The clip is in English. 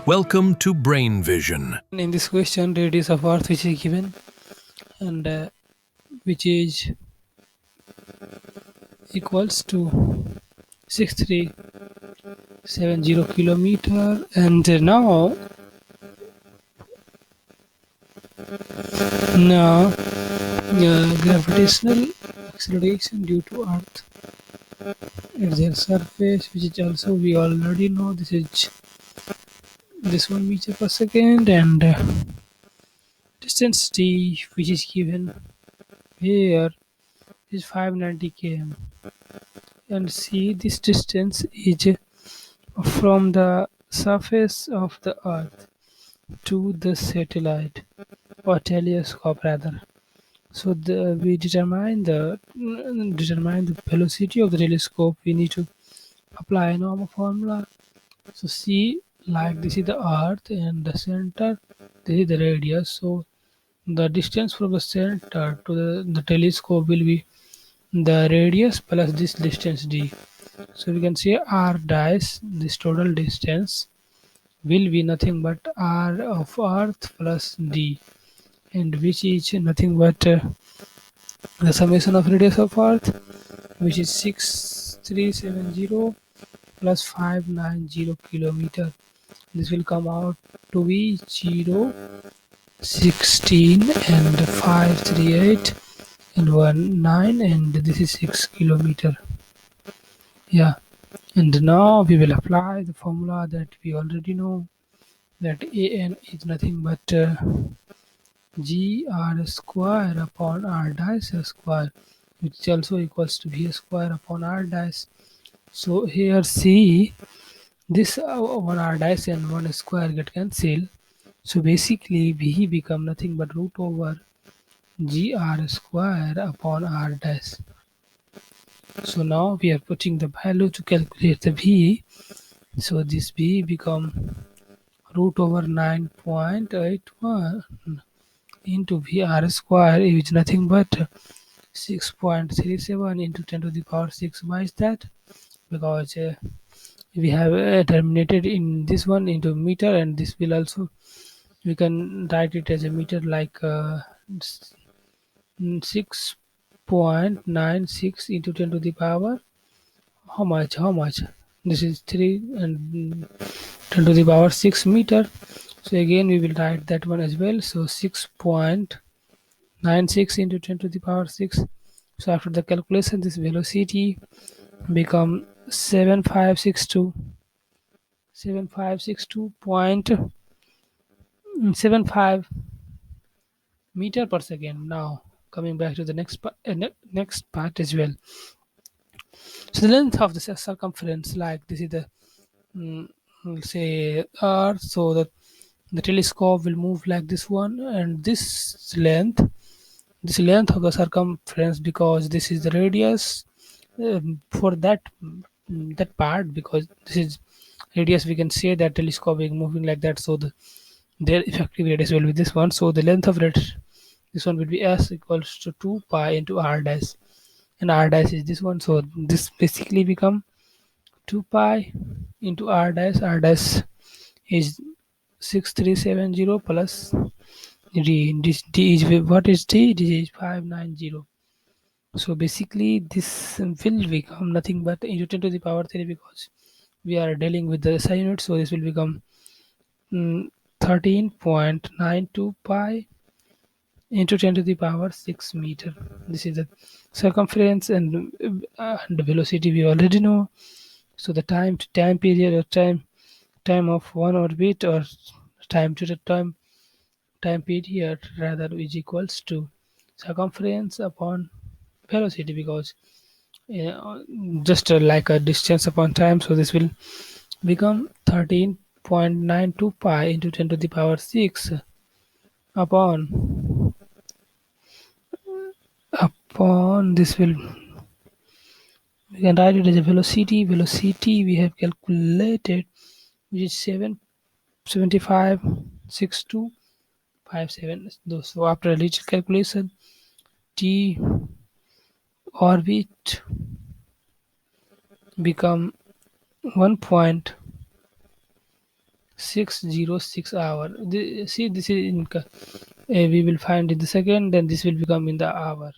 Welcome to Brain Vision. In this question, radius of Earth which is given and which is equals to 6370 kilometer. And now gravitational acceleration due to Earth at their surface, which is also we already know this is this 1 meter per second, and distance d which is given here is 590 km. And see, this distance is from the surface of the Earth to the satellite or telescope rather. So we determine the velocity of the telescope. We need to apply a normal formula. So see, like this is the Earth and the center. This is the radius. So the distance from the center to the telescope will be the radius plus this distance d. So we can say r dash, this total distance will be nothing but r of Earth plus d, and which is nothing but the summation of radius of Earth, which is 6370 plus 590 kilometer. This will come out to be 0, 16 and 538 and 19, and this is 6 kilometer. Yeah, and now we will apply the formula that we already know, that an is nothing but g r square upon r dash square, which also equals to v square upon r dash. So here see, this one r dash and one square get cancelled. So basically v become nothing but root over gr square upon r dash. So now we are putting the value to calculate the v. So this v become root over 9.81 into Vr square, which is nothing but 6.37 into 10 to the power 6. Why is that? Because we have terminated in this one into meter, and this will also, we can write it as a meter, like 6.96 into 10 to the power how much this is 3 and 10 to the power 6 meter. So again we will write that one as well. So 6.96 into 10 to the power 6. So after the calculation, this velocity become 7562.75 meter per second. Now coming back to the next part as well. So the length of the circumference, like this is the mm, we'll say Earth. So the telescope will move like this one, and this length of the circumference, because this is the radius for that part, because this is radius, we can say that telescope is moving like that. So their effective radius will be this one. So the length of this one will be s equals to 2 pi into r dash, and r dash is this one. So this basically become 2 pi into r dash. R dash is 6370 plus d. This d is, what is d? D is 590. So basically this will become nothing but into 10 to the power 3, because we are dealing with the SI unit. So this will become 13.92 pi into 10 to the power 6 meter. This is the circumference, and the velocity we already know. So the time period, or time of one orbit, or time to the time period rather, is equals to circumference upon velocity, because uh, just like a distance upon time. So this will become 13.92 pi into 10 to the power 6 upon this will, we can write it as a velocity we have calculated, which is 7756257. So after a little calculation, t orbit become 606 hour. See, this is in we will find in the second, then this will become in the hour.